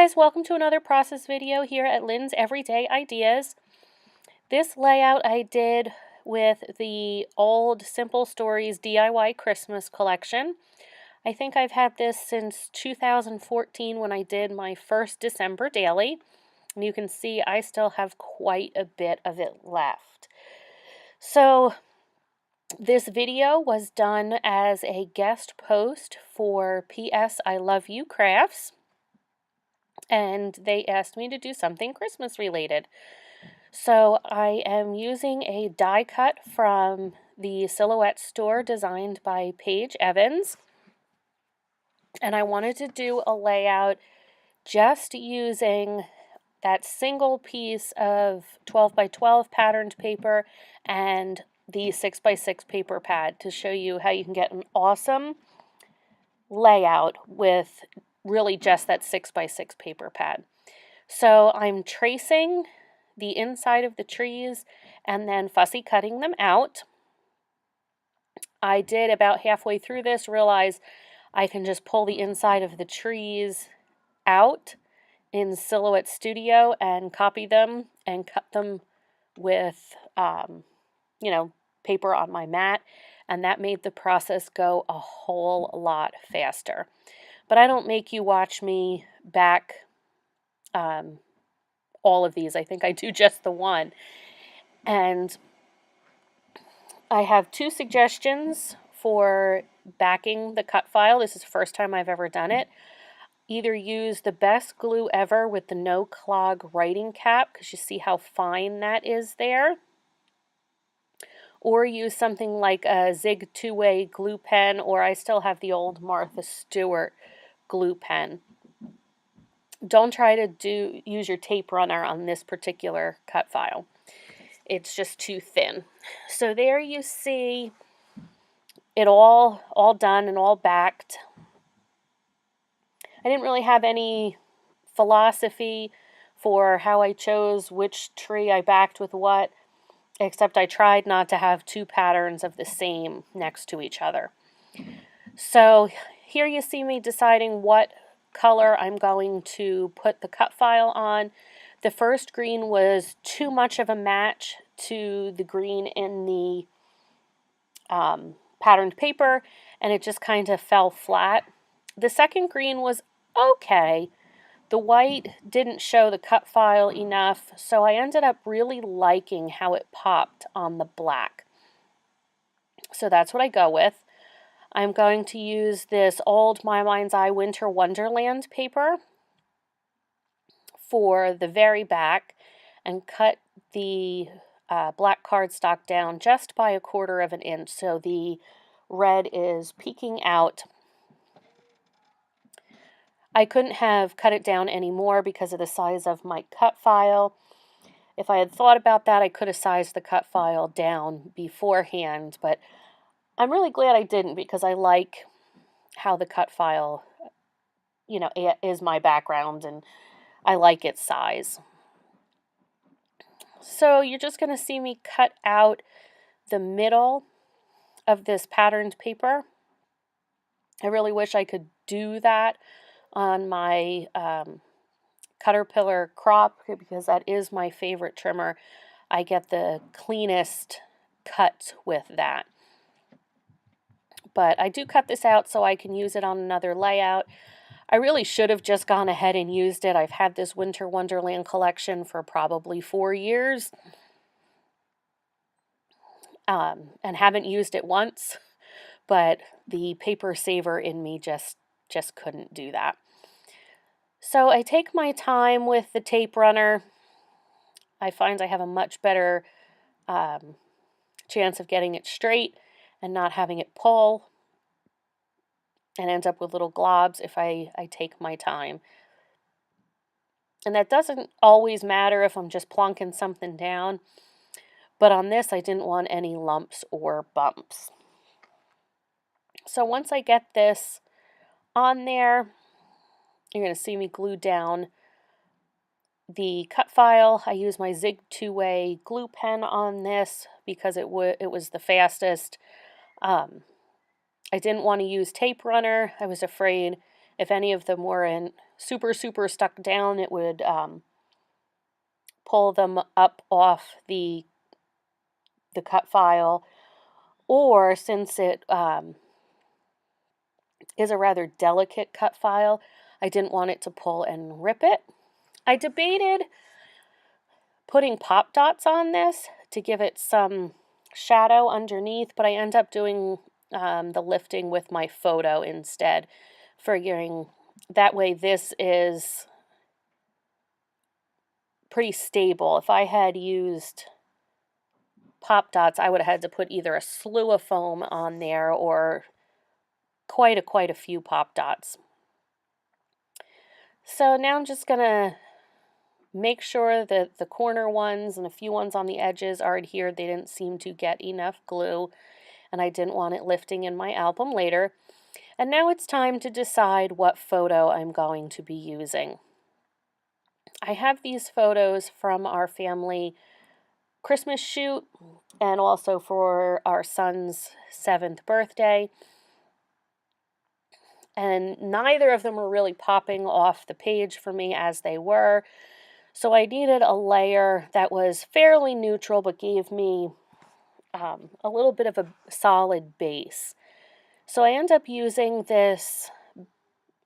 guys, welcome to another process video here at Lynn's Everyday Ideas. This layout I did with the old Simple Stories DIY Christmas collection. I think I've had this since 2014 when I did my first December daily. And you can see I still have quite a bit of it left. So this video was done as a guest post for PS I Love You Crafts. And they asked me to do something Christmas related. So I am using a die cut from the Silhouette store designed by Paige Evans. And I wanted to do a layout just using that single piece of 12 by 12 patterned paper and the 6 by 6 paper pad to show you how you can get an awesome layout with really just that 6 by 6 paper pad. So I'm tracing the inside of the trees and then fussy cutting them out. I did about halfway through this realize I can just pull the inside of the trees out in Silhouette Studio and copy them and cut them with, paper on my mat, and that made the process go a whole lot faster. But I don't make you watch me back all of these. I think I do just the one. And I have two suggestions for backing the cut file. This is the first time I've ever done it. Either use the best glue ever with the no clog writing cap, because you see how fine that is there. Or use something like a Zig two-way glue pen, or I still have the old Martha Stewart glue pen. Don't try to use your tape runner on this particular cut file. It's just too thin. So there you see it all done and all backed. I didn't really have any philosophy for how I chose which tree I backed with what, except I tried not to have two patterns of the same next to each other. So here you see me deciding what color I'm going to put the cut file on. The first green was too much of a match to the green in the patterned paper, and it just kind of fell flat. The second green was okay. The white didn't show the cut file enough, so I ended up really liking how it popped on the black. So that's what I go with. I'm going to use this old My Mind's Eye Winter Wonderland paper for the very back and cut the black cardstock down just by 1/4 of an inch so the red is peeking out. I couldn't have cut it down anymore because of the size of my cut file. If I had thought about that, I could have sized the cut file down beforehand, but I'm really glad I didn't because I like how the cut file, is my background and I like its size. So you're just going to see me cut out the middle of this patterned paper. I really wish I could do that on my Caterpillar crop because that is my favorite trimmer. I get the cleanest cut with that. But I do cut this out so I can use it on another layout. I really should have just gone ahead and used it. I've had this Winter Wonderland collection for probably 4 years and haven't used it once, but the paper saver in me just couldn't do that. So I take my time with the tape runner. I find I have a much better chance of getting it straight and not having it pull and ends up with little globs if I take my time. And that doesn't always matter if I'm just plunking something down, but on this I didn't want any lumps or bumps. So once I get this on there, you're going to see me glue down the cut file. I use my Zig two-way glue pen on this because it was the fastest. I didn't want to use tape runner. I was afraid if any of them were in super, super stuck down, it would pull them up off the cut file. Or since it is a rather delicate cut file, I didn't want it to pull and rip it. I debated putting pop dots on this to give it some shadow underneath, but I end up doing the lifting with my photo instead, figuring that way this is pretty stable. If I had used pop dots, I would have had to put either a slew of foam on there or quite a few pop dots. So now I'm just going to make sure that the corner ones and a few ones on the edges are adhered. They didn't seem to get enough glue, and I didn't want it lifting in my album later. And now it's time to decide what photo I'm going to be using. I have these photos from our family Christmas shoot and also for our son's 7th birthday. And neither of them were really popping off the page for me as they were. So I needed a layer that was fairly neutral but gave me a little bit of a solid base. So I end up using this,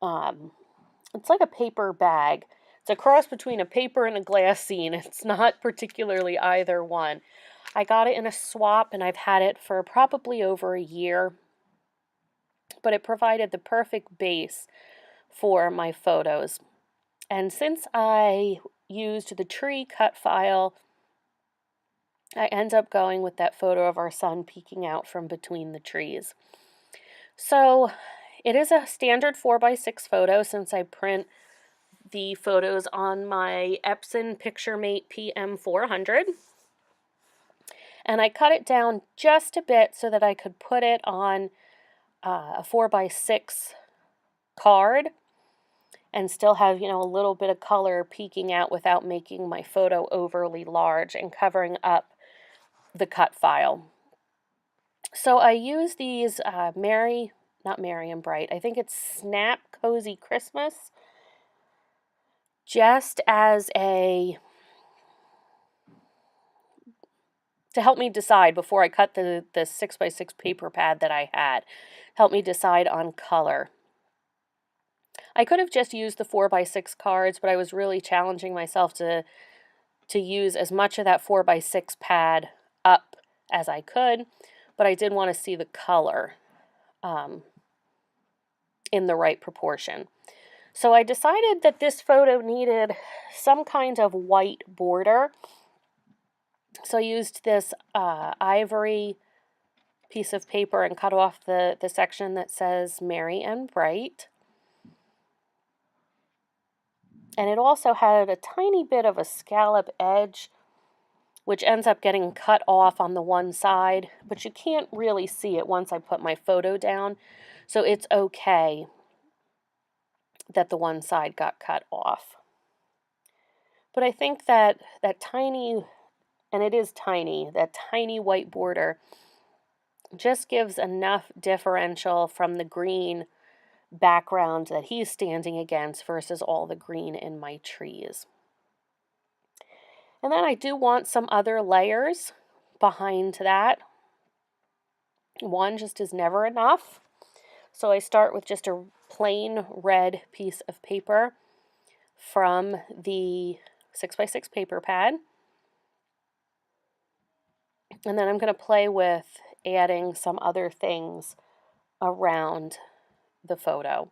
it's like a paper bag. It's a cross between a paper and a glassine. It's not particularly either one. I got it in a swap and I've had it for probably over a year, but it provided the perfect base for my photos. And since I used the tree cut file, I end up going with that photo of our son peeking out from between the trees. So it is a standard 4x6 photo since I print the photos on my Epson PictureMate PM400. And I cut it down just a bit so that I could put it on a 4x6 card and still have, a little bit of color peeking out without making my photo overly large and covering up the cut file. So I use these not Merry and Bright, I think it's Snap Cozy Christmas, just as to help me decide before I cut the 6x6 paper pad that I had. Help me decide on color. I could have just used the 4x6 cards, but I was really challenging myself to use as much of that 4x6 pad up as I could, but I did want to see the color in the right proportion. So I decided that this photo needed some kind of white border. So I used this ivory piece of paper and cut off the section that says Merry and Bright. And it also had a tiny bit of a scallop edge, which ends up getting cut off on the one side, but you can't really see it once I put my photo down, so it's okay that the one side got cut off. But I think that tiny, and it is tiny, that tiny white border just gives enough differential from the green background that he's standing against versus all the green in my trees. And then I do want some other layers behind that. One just is never enough. So I start with just a plain red piece of paper from the 6x6 paper pad. And then I'm going to play with adding some other things around the photo.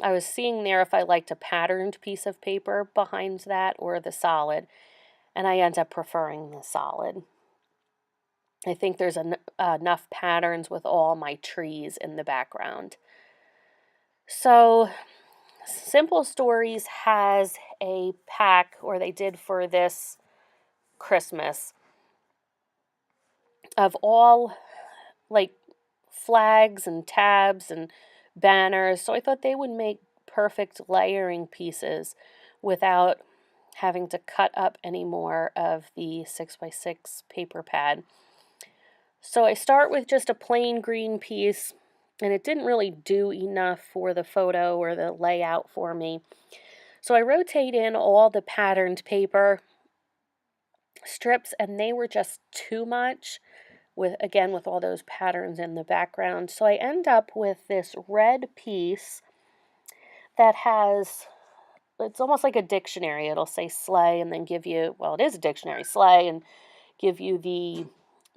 I was seeing there if I liked a patterned piece of paper behind that or the solid, and I end up preferring the solid. I think there's enough patterns with all my trees in the background. So Simple Stories has a pack, or they did for this Christmas, of all like flags and tabs and banners. So I thought they would make perfect layering pieces without having to cut up any more of the 6x6 paper pad. So I start with just a plain green piece and it didn't really do enough for the photo or the layout for me. So I rotate in all the patterned paper strips, and they were just too much with, again, with all those patterns in the background. So I end up with this red piece that has, it's almost like a dictionary. It'll say sleigh and then give you, well, it is a dictionary, sleigh, and give you the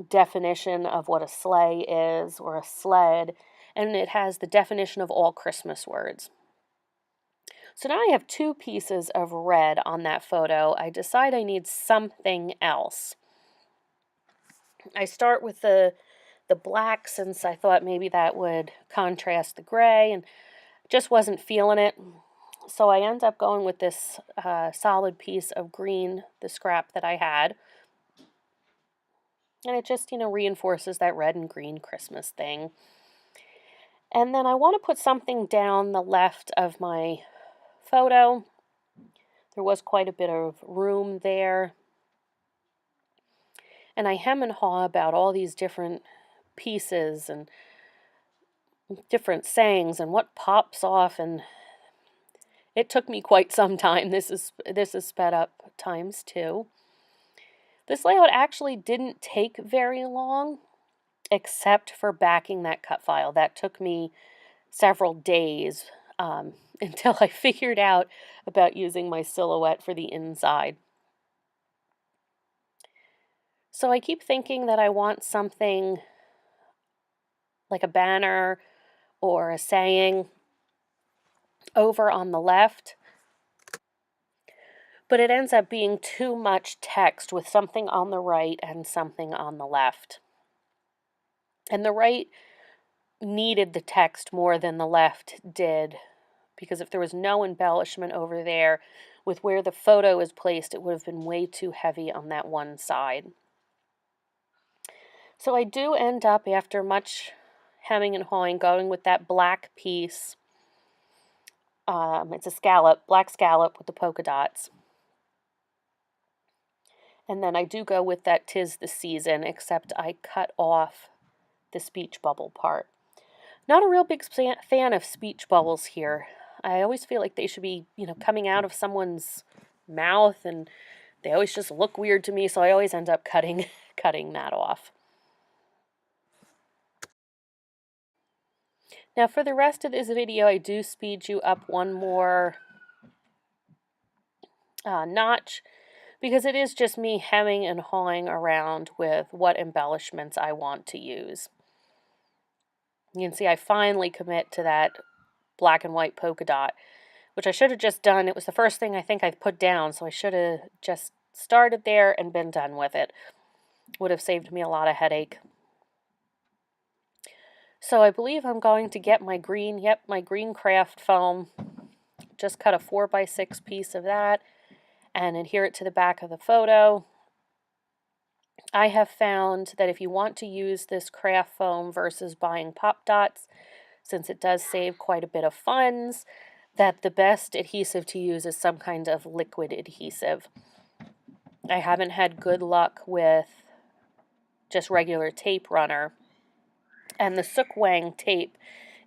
definition of what a sleigh is or a sled, and it has the definition of all Christmas words. So now I have two pieces of red on that photo. I decide I need something else. I start with the black, since I thought maybe that would contrast the gray, and just wasn't feeling it. So I end up going with this solid piece of green, the scrap that I had. And it just, reinforces that red and green Christmas thing. And then I want to put something down the left of my photo. There was quite a bit of room there. And I hem and haw about all these different pieces and different sayings and what pops off, and it took me quite some time. This is sped up times 2. This layout actually didn't take very long, except for backing that cut file. That took me several days until I figured out about using my silhouette for the inside. So I keep thinking that I want something like a banner or a saying over on the left, but it ends up being too much text with something on the right and something on the left. And the right needed the text more than the left did, because if there was no embellishment over there with where the photo is placed, it would have been way too heavy on that one side. So I do end up, after much hemming and hawing, going with that black piece. It's a scallop, black scallop with the polka dots. And then I do go with that 'Tis the Season, except I cut off the speech bubble part. Not a real big fan of speech bubbles here. I always feel like they should be, coming out of someone's mouth, and they always just look weird to me, so I always end up cutting that off. Now for the rest of this video, I do speed you up one more notch, because it is just me hemming and hawing around with what embellishments I want to use. You can see I finally commit to that black and white polka dot, which I should have just done. It was the first thing I think I put down, so I should have just started there and been done with it. Would have saved me a lot of headache. So I believe I'm going to get my green, my green craft foam. Just cut a 4x6 piece of that and adhere it to the back of the photo. I have found that if you want to use this craft foam versus buying pop dots, since it does save quite a bit of funds, that the best adhesive to use is some kind of liquid adhesive. I haven't had good luck with just regular tape runner, and the Suk Wang tape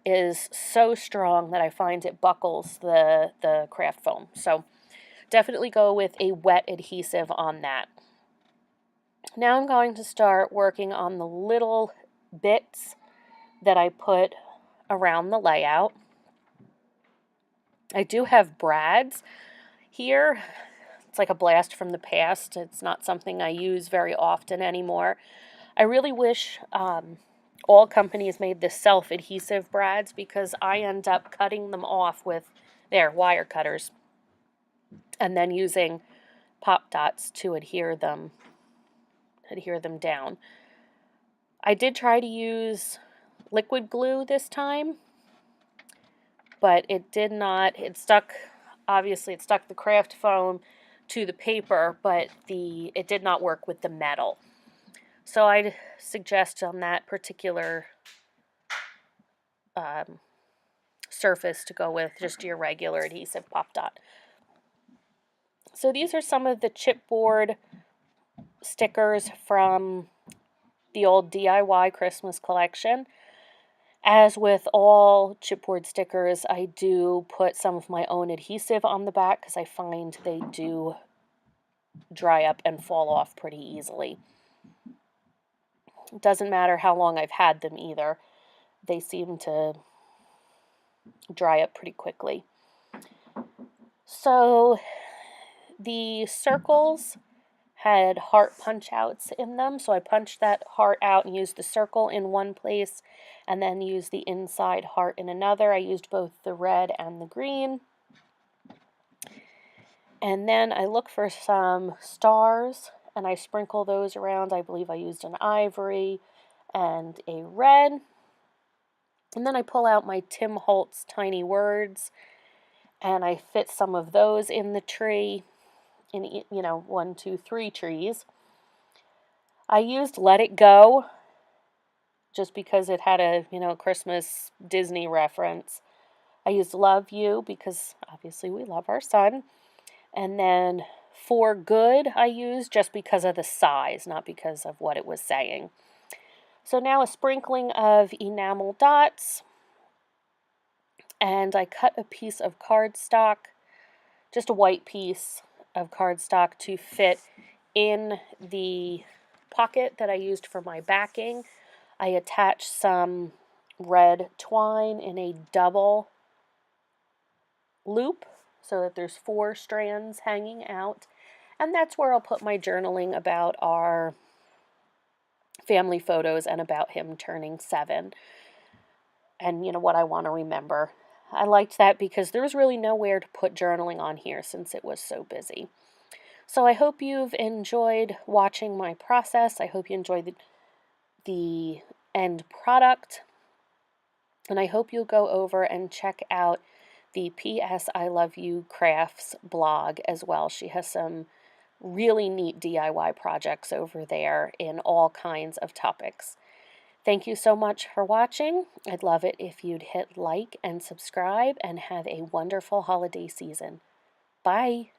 is so strong that I find it buckles the craft foam. So definitely go with a wet adhesive on that. Now I'm going to start working on the little bits that I put around the layout. I do have brads here. It's like a blast from the past. It's not something I use very often anymore. I really wish all companies made the self-adhesive brads, because I end up cutting them off with their wire cutters and then using pop dots to adhere them down. I did try to use liquid glue this time, but it did not. It stuck the craft foam to the paper, but it did not work with the metal. So I'd suggest on that particular surface to go with just your regular adhesive pop dot. So these are some of the chipboard stickers from the old DIY Christmas collection. As with all chipboard stickers, I do put some of my own adhesive on the back because I find they do dry up and fall off pretty easily. It doesn't matter how long I've had them either. They seem to dry up pretty quickly. So the circles had heart punch outs in them, so I punched that heart out and used the circle in one place and then used the inside heart in another. I used both the red and the green. And then I look for some stars and I sprinkle those around. I believe I used an ivory and a red. And then I pull out my Tim Holtz Tiny Words and I fit some of those in the tree, in, 1, 2, 3 trees. I used Let It Go just because it had a, Christmas Disney reference. I used Love You because obviously we love our son. And then For Good I used just because of the size, not because of what it was saying. So now a sprinkling of enamel dots. And I cut a piece of cardstock, just a white piece of cardstock to fit in the pocket that I used for my backing. I attached some red twine in a double loop so that there's 4 strands hanging out. And that's where I'll put my journaling about our family photos and about him turning 7 and, what I want to remember. I liked that because there was really nowhere to put journaling on here since it was so busy. So I hope you've enjoyed watching my process. I hope you enjoyed the end product. And I hope you'll go over and check out the P.S. I Love You Crafts blog as well. She has some really neat DIY projects over there in all kinds of topics. Thank you so much for watching. I'd love it if you'd hit like and subscribe and have a wonderful holiday season. Bye.